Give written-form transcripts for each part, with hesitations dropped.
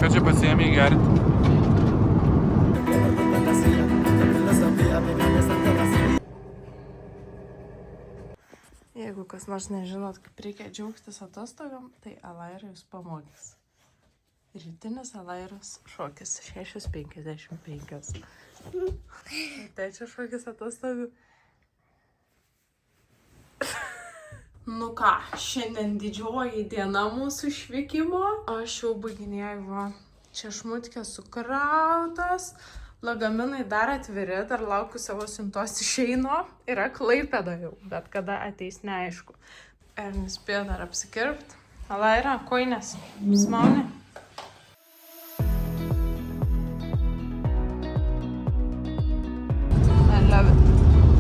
Ką čia pasiėmė gerti? Jeigu kas nors nežinot, kaip reikia džiaugtis atostogom, tai Alaira jūs pamokys. Rytinis Alairos šokis 6:55. Tai čia šokis atostogų. Nu ką, šiandien didžioji diena mūsų išvykimo. Aš jau baiginėjau. Čia šmutkės sukrautas. Lagaminai dar atviri, dar laukiu savo siuntos išeino. Yra Klaipėda jau, bet kada ateis neaišku. Ir nespėjo dar apsikirpt. Alaira, koinės, smauni.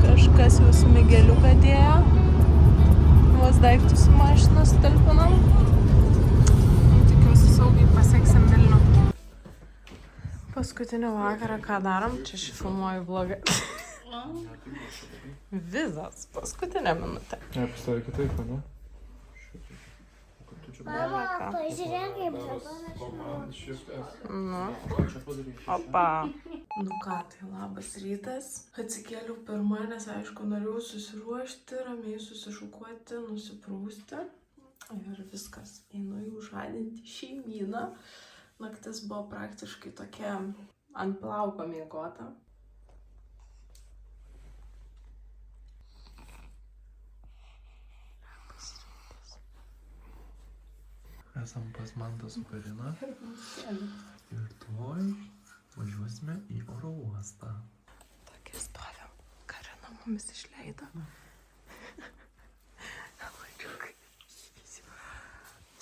Kažkas jau smigeliuką dėjo. Vos daiktus su mašinos talpinam. Tikiuosi saugiai pasieksim Vilnių. Paskutinį vakarą ką darom? Čia aš filmuoju vlogą. Vizas. Paskutinę minutę. Ne, pasakai kitaip, ne? Mama, pažiūrėk, kaip dabar aš Nu. Opa. Nu ką, tai labas rytas. Atsikėliau pirmą, nes aišku, norėjau susiruošti, ramiai susišukuoti, nusiprausti. Ir viskas. Einu jau žadinti šeimyną. Naktis buvo praktiškai tokia ant plauko miegota. Esam pas Mantą su Karina. Ir tuoj važiuosime į oro uostą. Tokia stovim. Karina mumis išleido. Laidžiukai.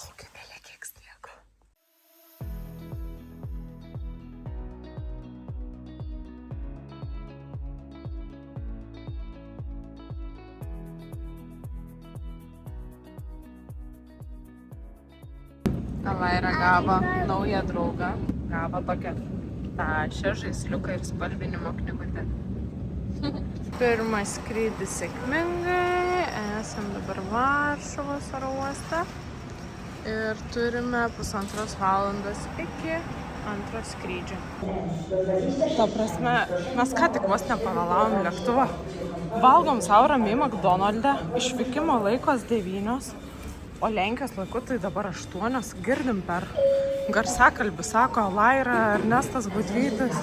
Laukiamėlė kiek sniego. Alaira gavo naują draugą. Gavo tokią tašę, žaisliuką ir spalvinimo knygutę. Pirmas skrydis sėkmingai. Esam dabar Varšuvos oro uoste. Ir turime 1,5 valandos iki antro skrydžio. Ta prasme, mes ką tik vos nepavėlavom lėktuvą. Valgom sau ramiai McDonald'e. Išvykimo laikos 9. O Lenkijos laiku tai dabar 8, girdim per garsiakalbį, sako Alaira, Ernestas Budvytis.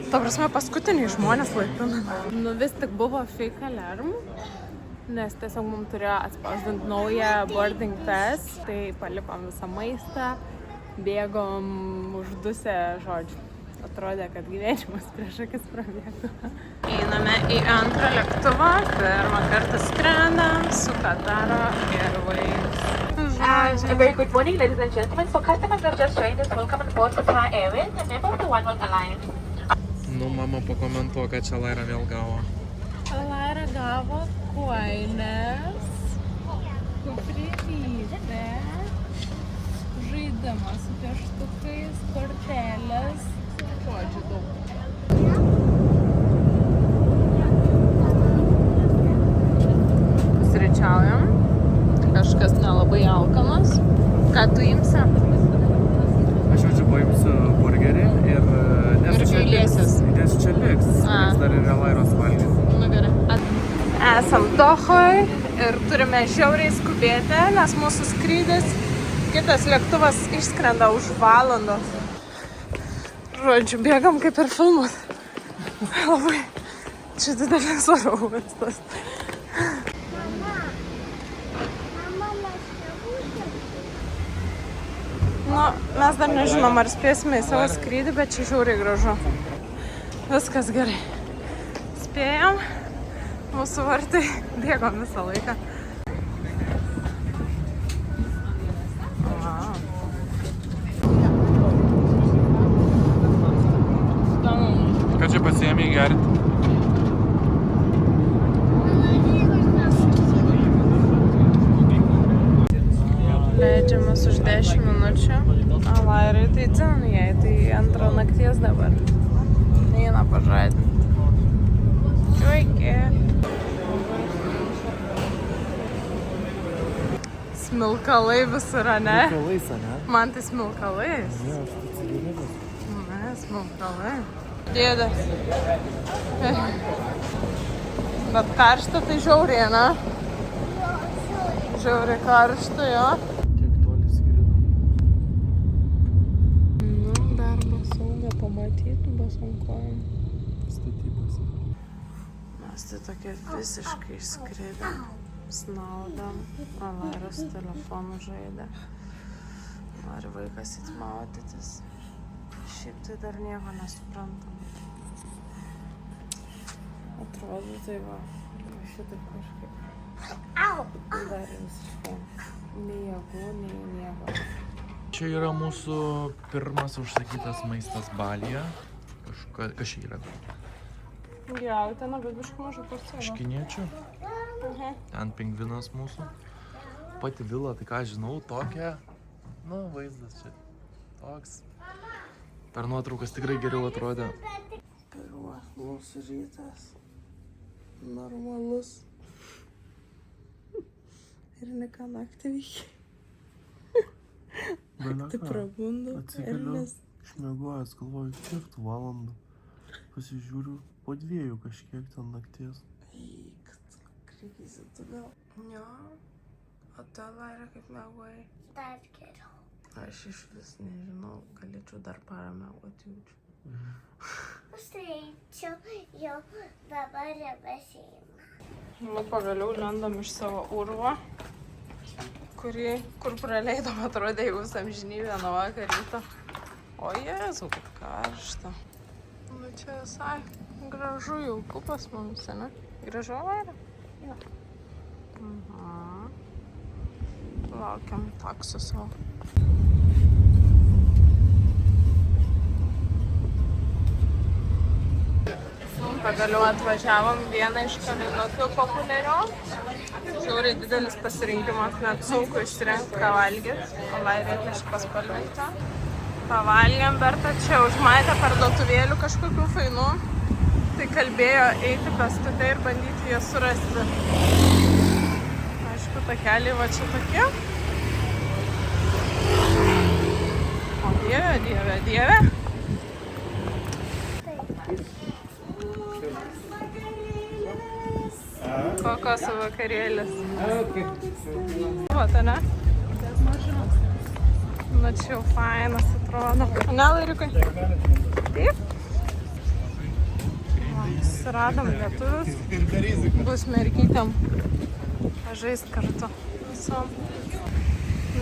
Ta prasme, paskutiniai žmonės laipina. Nu vis tik buvo fake alarm, nes tiesiog mums turėjo atspausdinti naują boarding pass. Tai palikom visą maistą, bėgom uždusę, žodžiu. Atrodė, kad gyvenimas prieš akis prabėgo. Einame į antrą lėktuvą. Pirmą kartą skrendam su Kataro Airways. A very good morning, ladies and gentlemen. For customers who have just joined us, welcome on board Qatar Airways, a member of the One World Alliance. Nu, mama pakomentuo, kad čia Alaira vėl gavo. Alaira gavo koinės, kuprinystę, žaidimą su pieštukais, kortelės. Žodžiu daug. Pusryčiaujam. Kažkas nelabai alkanas. Ką tu imsi? Aš jaučiu paimsiu burgerį ir... Ir gailėsis. Nes čia liks. Nes dar ir Alairos valgys. Nu gerai. Esam Dohoj ir turime žiauriai skubėti, nes mūsų skrydis, kitas lėktuvas išskrenda už valandos. Žodžiu, bėgam kaip ir filmus. Labai čia didelis oro uostas. Mama, mes nebūsim. Nu, mes dar nežinom, ar spėsime į savo skrydį, bet čia žiauriai gražu. Viskas gerai. Spėjom. Mūsų vartai bėgom visą laiką. Ką čia pasiėmė gerti? Leidžiamės už 10 minučių. Alairai tai dzin, jai tai antrą nakties dabar. Neina pažadinti. Sveiki. Smilkalai visur, ne? Kalais, ne? Man tai smilkalais. Ne, aš tai cigaretės. Ne, smilkalai. Dėdas. Bet karšta tai žiauriai, ne? Žiauriai karšta, jo. Kiek toli skridom. Nu, dar basūnę pamatytų basunkojom. Statybos. Mes tai tokie visiškai išskridom. Snaudam. Alairas telefonu žaidė. Nori vaikas įtmaudytis. Šiaip tai dar nieko nesuprantam. Atrodo tai va. Šitaip kažkaip. Dar visiškai. Nei jėgų, nei nieko. Čia yra mūsų pirmas užsakytas maistas Balyje. Kas čia yra? Jautiena, bet biškai mažai porcijų. Škiniečių. Ten pingvinas mūsų. Pati vila, tai ką žinau, tokia. Nu, vaizdas čia. Toks. Per nuotraukas tikrai geriau atrodė. Pirmas rytas. Normalus. Ir nika naktį veikia. Tai prabundu. Atsikeliu, išmiegojęs, galvoju, kiek tų valandų. Pasižiūriu, po 2 kažkiek ten nakties. Eik, krykysi tu gal. Jo. O tu, Laira, kaip miegojai? Dar geriau. Aš iš vis nežinau, galėčiau dar parą miegoti jaučiu. Aš tai eičiau jau dabar nebesiima. Nu, pagaliau lendam iš savo urvo, kur praleidom, atrodė jau visą amžinybę nuo vakar ryto. O Jėzau, kaip karšta. Nu, čia visai gražu jauku pas mums, ne? Gražu, Laira? Jo. Laukiam taksų savo. Pagaliau atvažiavom vieną iš kavinukių populiarių. Žiauriai didelis pasirinkimas, net sunku išsirinkti, ką valgyti. O Lairai kažkas paspalvinta. Pavalgėm, Berta čia užmatė parduotuvėlių kažkokių fainų. Tai kalbėjo eiti pėstute ir bandyti jas surasti. Aišku, takeliai va čia tokie. O dieve, dieve, dieve. Kokoso vakarėlis. Vat, ne? Nu, čia jau fainas atrodo. Ne, Lairiukai? Taip? Suradom lietuvius. Bus mergytėm pažaist kartu. Visom.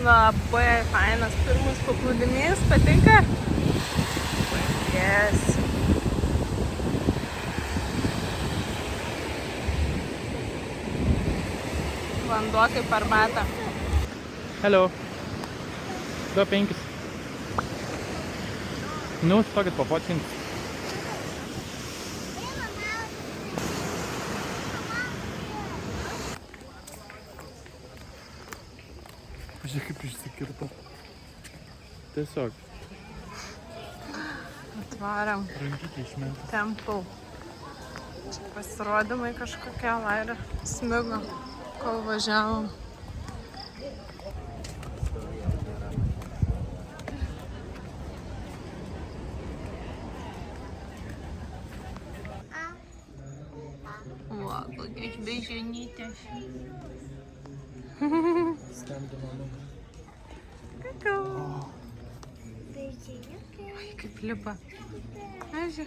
Labai fainas pirmas paplūdimys. Patinka? Yes. Vanduo kaip arbata. Hello. 2,5. Nu, stokit pafotkint. Pažiūrėk, kaip išsikirto. Tiesiog. Atvaram. Rankytė išmėta. Temple. Čia pasirodymai kažkokie, Laira smigo, kol važiavom. Va, kokios bežienytės. Kakau. Oi, kaip lipa. Eži.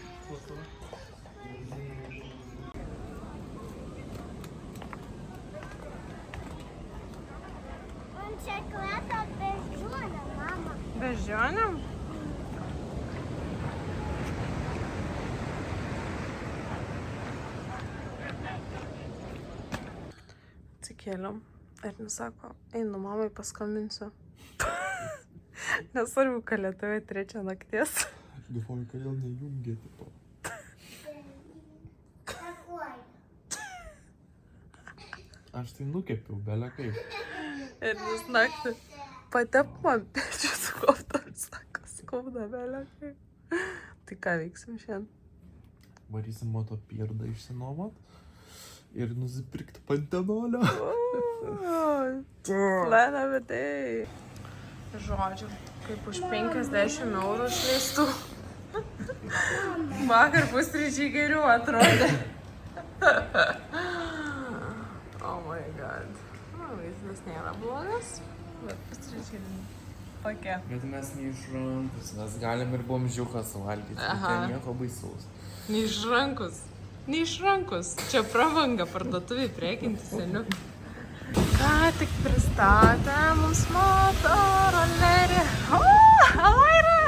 Man čia kvepia beždžionė, mama. Beždžionėm? Atsikėliam ir nesako, einu mamai paskambinsiu. Nesvarbu, kad Lietuvoje 3 nakties. Galvoju, kodėl nejungėte to. Takuoju. Aš tai nukepiau, belia kaip. Ir vis naktį patep man pečių skauda, sako, skauda belia kaip. Tai ką veiksim šiandien? Varysim motopirdą išsinuomot ir nusipirkti pantenolio. Plan apie tai. Žodžiu, kaip už 50 eurų išleistų. Vakar pusryčiai geriau atrodė. Oh my god. Vaizdas nėra blogas, bet pusryčiai tokie. Bet mes neišrankus, mes galim ir bomžiuką suvalgyti. Tai nieko baisaus. Neišrankus. Čia prabanga parduotuvį prekinti seniu. Ką tik pristatė mums motorolerį. O, Alaira!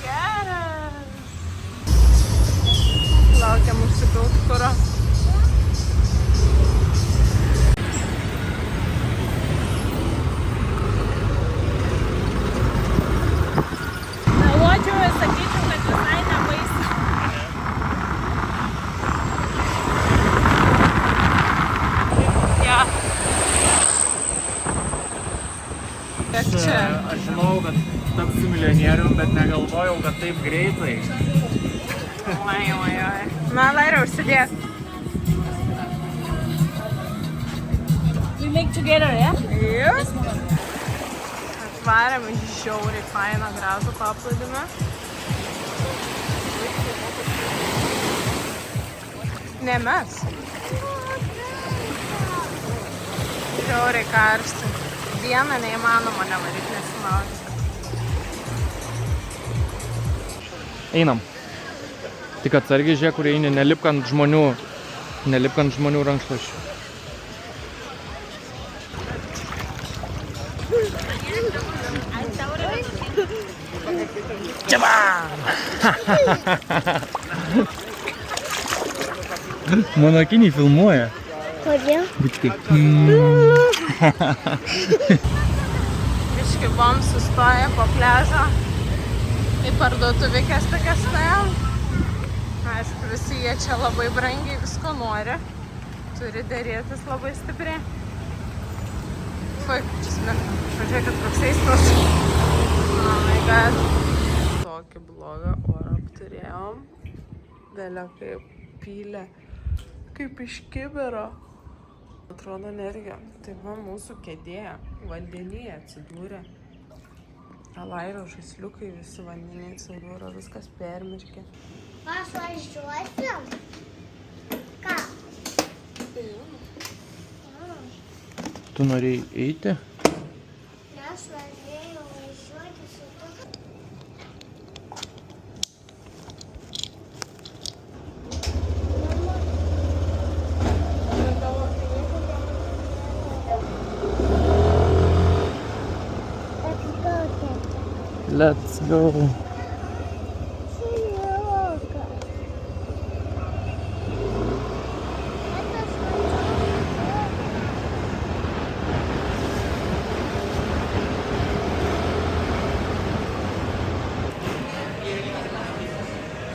Geras! Laukiam užsipilti kuro. Meluočiau ir sakyčiau, kad visai nebaisi. Aš žinau, kad tapsiu milijonierium, bet negalvojau, kad taip greitai. Oi. Na, Laira, užsidėk. We make together, yeah? Yes. Atvarėm žiauriai fainą gražų paplūdimį. Ne mes. Žiauriai karšti. Dieną neįmanoma nevaryti nesimauti. Einam. Tik atsargiai žiūrėk, kur eini, nelipk ant žmonių rankšluosčių. Mano akiniai filmuoja. Kodėl? Biški buvom sustoję po pliažą. Į parduotuvėkės tokias nuėjom. Aišku, visi jie čia labai brangiai visko nori. Turi dėrėtis labai stipriai. Fui, čia smirka. Pažiūrėkit, koks eismas. Oh my god. Tokį blogą orą apturėjom. Vėlia kaip pylė. Kaip iš kibiro. Atrodo nergia. Tai va mūsų kėdė vandenyje atsidūrė. Alairo žaisliukai visi vandenyje atsidūrė. Viskas permirkė. Aš važiuosiu. Ką? Tu norėjai eiti? Aš norėjau važiuoti su tokiu. Let's go.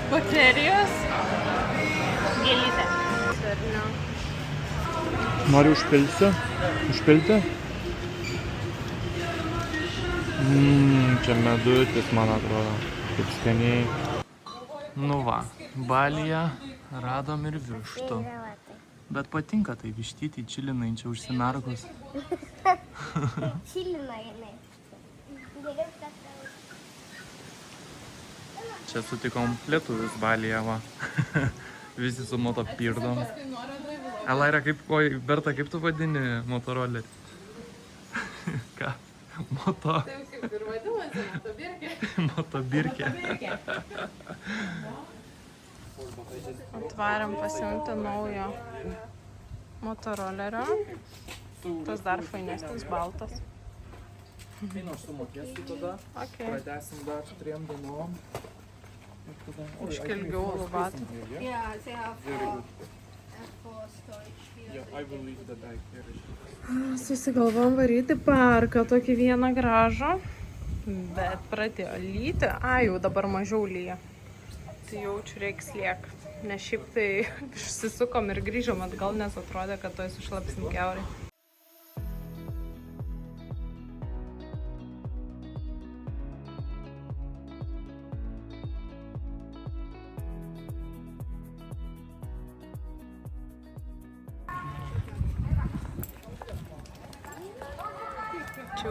Baterijos. Gėlytė. Nori užpilti? Čia medutis, man atrodo. Kaip skaniai. Nu va, Balyje radom ir vištų. Bet patinka tai vištyti čilinai čia užsimerkus. Čilina jinai. Geriau tas. Čia sutikom lietuvius Balyje, va. Visi su motopirdom. Alaira, Berta, kaip tu vadini motorolerį? Ką? Taip kaip ir vadinasi, motobirkė. Motobirkė. Atvarėm pasiimti naujo motorolerio. Tas dar fainesnis, baltas. Aš sumokėsiu tada, pratęsim dar 3 dienom. Iškilgiau lubatų. Yeah, they have for storage here. Susigalvom varyti parką, tokį vieną gražą. Bet pradėjo lyti. Jau dabar mažiau lyja. Tai jaučiu reiks liek. Nes šiaip tai išsisukom ir grįžom atgal, nes atrodė, kad to sušlapsim kiaurai.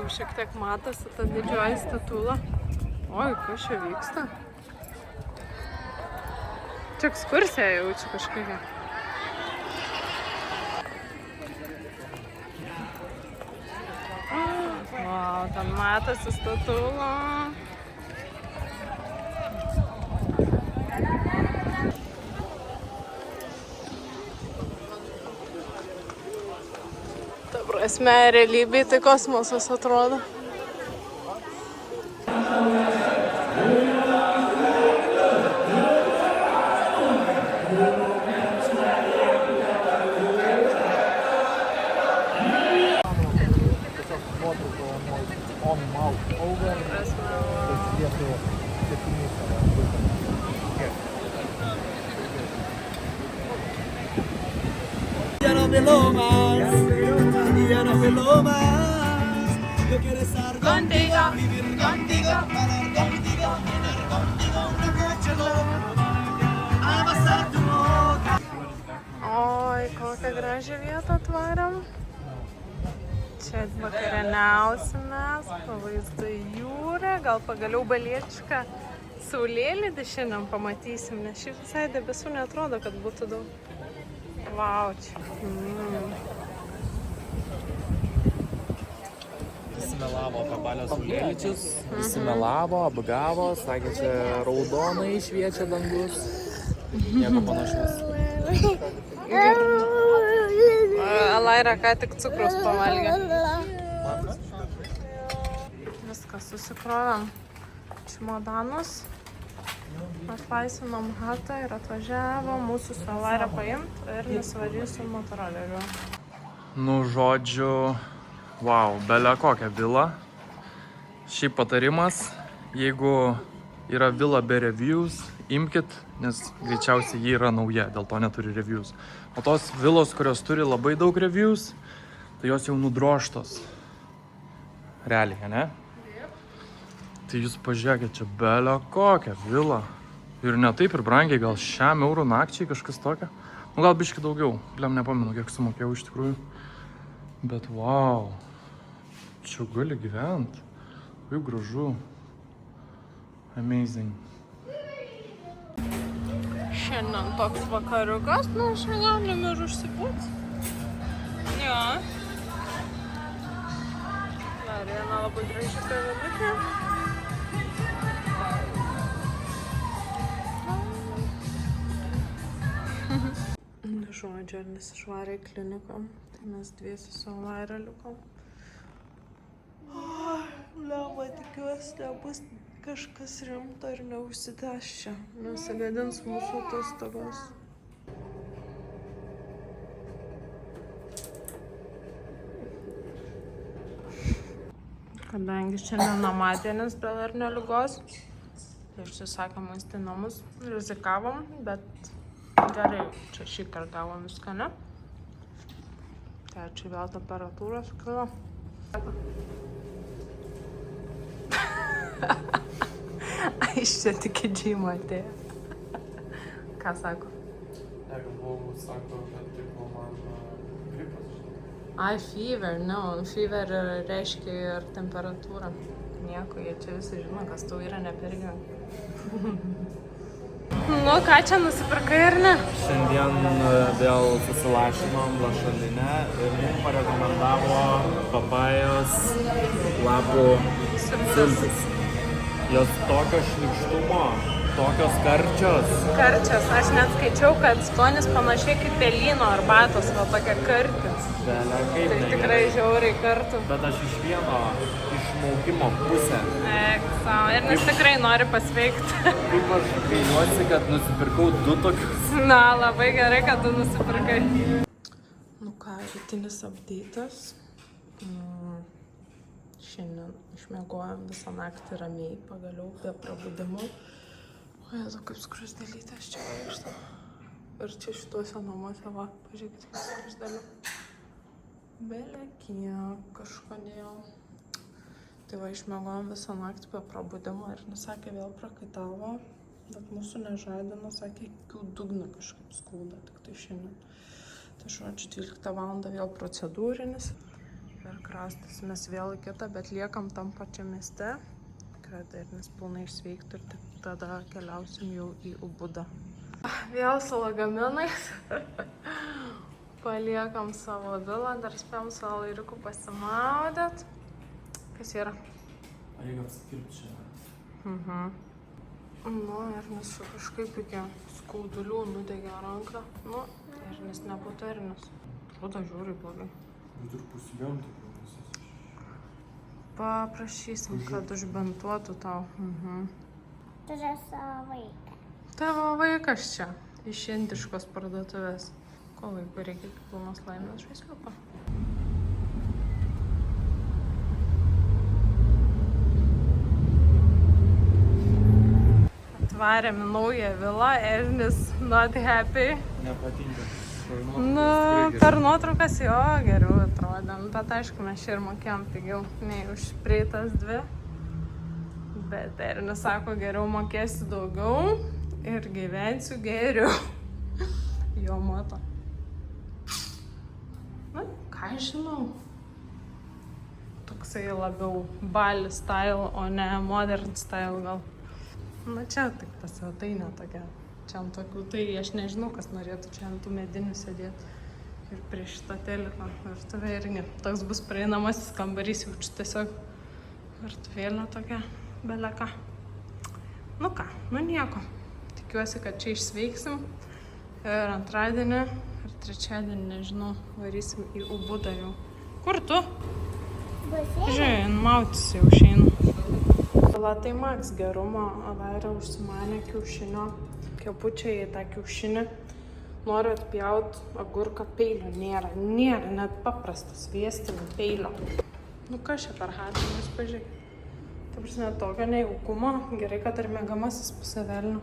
jau šiek tiek matosi ta didžioji statula. Oi, kas čia vyksta? Čia ekskursija jaučiu kažkokia. Vau, ten matosi statula. Ta prasme, realybėje tai kosmosas atrodo. Ya no te lo más, ya no te lo más. Yo quiero estar contigo, vivir contigo, hablar contigo, tener contigo una noche loca, abrazar tu boca. Oi, kokią gražią vietą atvarėm. Čia vakarieniausim mes, pavaizdu į jūrą, gal pagaliau balietišką saulėlydį šiandien pamatysim, nes šiaip visai debesų neatrodo, kad būtų daug. Vau, čia. Visi melavo apie balio saulėlydžius, visi melavo, apgavo, sakė, čia raudonai šviečia dangus. Nieko panašaus. Alaira ką tik cukrus pavalgė. Viską susikrovėm čimodanus. Atlaisinom hatą ir atvažiavo mūsų su Alaira paimt ir nusivažiuosiu motoroleriu. Nu, žodžiu, wow, belia kokia vila. Šiaip patarimas, jeigu yra vila be reviews, imkit, nes greičiausiai ji yra nauja, dėl to neturi reviews. O tos vilos, kurios turi labai daug reviews, tai jos jau nudroštos. Realiai, ne? Tai jūs pažiūrėkit, čia belia kokia vila. Ir ne taip ir brangiai, gal 100 eurų nakčiai kažkas tokio. Nu, gal biški daugiau. Bliam, nepamenu, kiek sumokėjau iš tikrųjų. Bet wow, čia gali gyventi. Kaip gražu. Amazing. Šiandien toks vakariukas, nu šiandien galim ir užsibūti. Jo. Dar viena labai graži kavinukė. Žodžiu, ar nesišvarė į kliniką, tai mes dviesi su Alaira likom. Lemma, tikiuosi, nebus kažkas rimto ir neužsitęs čia, nesigadins mūsų atostogos. Kadangi šiandien namadienis dėl Ernio ligos, tai užsisakė maistą į namus, rizikavom, bet gerai, čia šį kartą gavom viską, ne? Tai čia vėl temperatūra sukilo. Iš čia tik į džymą atėjo. Ką sako? Jeigu buvau, sako, kad tipo man gripas. Ai, fever, no. Fever reiškia ir temperatūrą. Nieko, jie čia visi žino, kas tau yra nepergyvena. Nu, ką čia nusipirkai, ar ne? Šiandien vėl susilašinom lašalinę ir mums parekomendavo papajos lapų sultis. Jos tokio šlykštumo, tokios karčios. Karčios. Aš net skaičiau, kad skonis panašiai kaip pelyno arbatos, va tokia kartis. Belia, kaip Tai negerai. tikrai žiauriai kartu. Bet aš iš vieno išmaukimo pusę. Sau. Ir nes tikrai nori pasveikti. Kaip aš gailiuosi, kad nusipirkau 2 tokius. Na, labai gerai, kad tu nusipirkai. Nu ką, rytinis update'as. Šiandien išmiegojom visą naktį ramiai, pagaliau be prabudimų. O jezu, kaip skruzdėlytės čia vaikšta. Ir čia šituose namuose, va, pažiūrėkit, kaip skruzdėlių. Bele kiek kažkodėl. Tai va, išmiegojom visą naktį be prabudimo ir nusakė, vėl prakaitavo. Bet mūsų nežadino, sakė, iki dugno kažkaip skauda, tik tai šiandien. Tai žodžiu, 12 valandą vėl procedūrinis. ir kraustysimės vėl į kitą, bet liekam tam pačiam mieste, kad Ernis pilnai išsveiktų ir tik tada keliausim jau į Ubudą. Vėl su lagaminais. Paliekam savo vilą, dar spėjom savo lairiukų pasimaudėt. Kas yra? Reikia apsikirpti čia. Nu, Ernis kažkaip iki skaudulių nudegė ranką. Nu, Ernis nebūtų Ernis. Atrodo žiūri blogai. Bet ir pusiliam taip visas. Paprašysim, kad užbentuotų tau. Turiu savo vaiką. Tavo vaikas čia, iš indiškos parduotuvės. Ko vaikų reikia iki pilnos laimės žaisliuko? Atvarėm į naują vilą, Ernis not happy. Nepatinka. Nu, per nuotraukas jo geriau atrodėm, bet aišku, mes čia ir mokėjom pigiau nei už prieitas 2. Bet Ernis sako, geriau mokėsiu daugiau ir gyvensiu geriau. Jo moto. Na, ką žinau. Toksai labiau Bali style, o ne modern style gal. Na čia tik ta svetainė tokia. Čia ant tokių, tai aš nežinau, kas norėtų čia ant tų medinių sėdėti. Ir prie šitą teleką virtuvę irgi. Toks bus prieinamasis kambarys, jaučiu tiesiog virtuvėlė tokia beleka. Nu ką, nu nieko. Tikiuosi, kad čia išsveiksim. Ir antradienį, ir trečiadienį, nežinau, varysim į Ubudą jau. Kur tu? Žiūrėjau, mautis jau išeinu. Tai Max gerumo, Avairė užsimanė kiaušinio, kepučiai į tą kiaušinį. Noriu atpjaut agurką, peilio nėra, net paprastas sviestinio peilio. Nu kas čia per hatinis, pažiūrėk. Ta prasme, tokio nejaukumo, gerai, kad ir mėgamasis pusavelnių.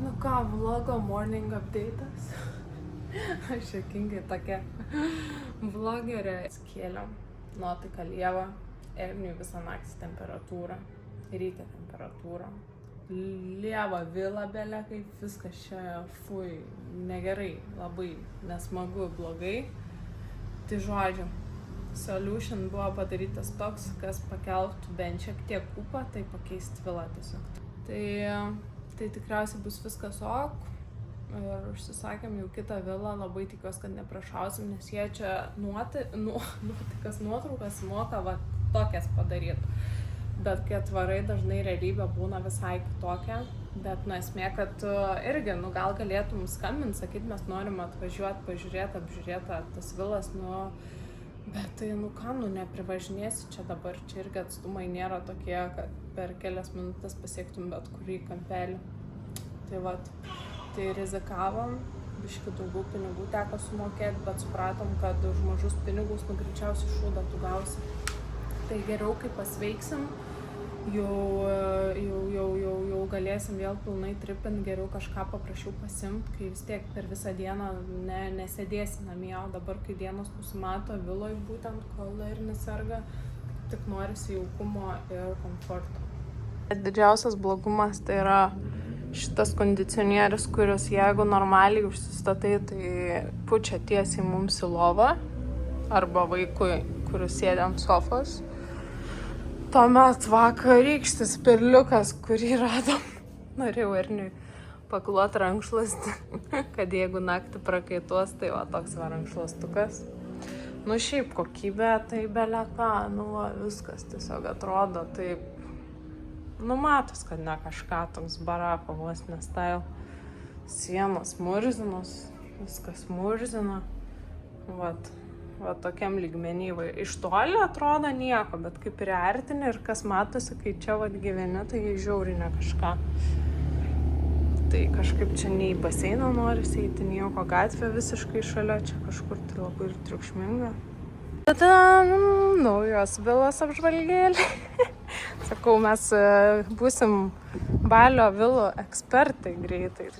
Nu ką, vlogo morning update'as. Aš juokingai tokia vlogerė. Skėliam, nuotaika lieva, Erniui visą naktį temperatūra, ryte temperatūra. Lieva vila belė, kaip viskas čia, fui, negerai, labai nesmagu, blogai. Tai žodžiu, solution buvo padarytas toks, kas pakeltų bent šiek tiek ūpą, tai pakeisti vilą tiesiog. Tai tikriausiai bus viskas ok. Ir užsisakėm jau kitą vilą, labai tikiuosi, kad neprašausim, nes jie čia nuotikas nuotraukas moka va tokias padaryti. Bet kai atvarai, dažnai realybė būna visai kitokia. Bet esmė, kad irgi, gal galėtum skambinti, sakyti, mes norim atvažiuoti, pažiūrėti, apžiūrėti tas vilas, bet tai, ką, neprivažinėsi čia dabar, čia irgi atstumai nėra tokie, kad per kelias minutės pasiektum bet kurį kampelį. Tai vat, tai rizikavom, biškį daugiau pinigų teko sumokėti, bet supratom, kad už mažus pinigus greičiausiai šūdą tu gausi. Tai geriau, kai pasveiksim, jau galėsim vėl pilnai tripint, geriau kažką paprašiau pasimt, kai vis tiek per visą dieną nesėdėsi namie, o dabar, kai dienos nusimato viloj būtent, kol ir neserga, tik norisi jaukumo ir komforto. Didžiausias blogumas tai yra šitas kondicionierius, kuris jeigu normaliai užsistatai, tai pučia tiesiai mums į lovą arba vaikui, kuris sėdė ant sofos. Tuomet vakarykštis perliukas, kurį radom, norėjau Erniui paklot rankšluostį, kad jeigu naktį prakaituos, tai va toks va rankšluostukas. Nu šiaip kokybė, tai beleka, viskas tiesiog atrodo taip. Matos, kad ne kažką toks barako vos nestyle. Sienos murzinos, viskas murzina. Va tokiam lygmenį. Iš toli atrodo nieko, bet kaip priartini ir kas matosi, kai čia gyveni, tai žiaurina kažką. Tai kažkaip čia nei į baseiną norisi eiti, nieko gatvė visiškai šalia, čia kažkur tai labai ir triukšminga. Tada naujos vilos apžvalgėlė. Sakau, mes būsim Balio vilų ekspertai greitai.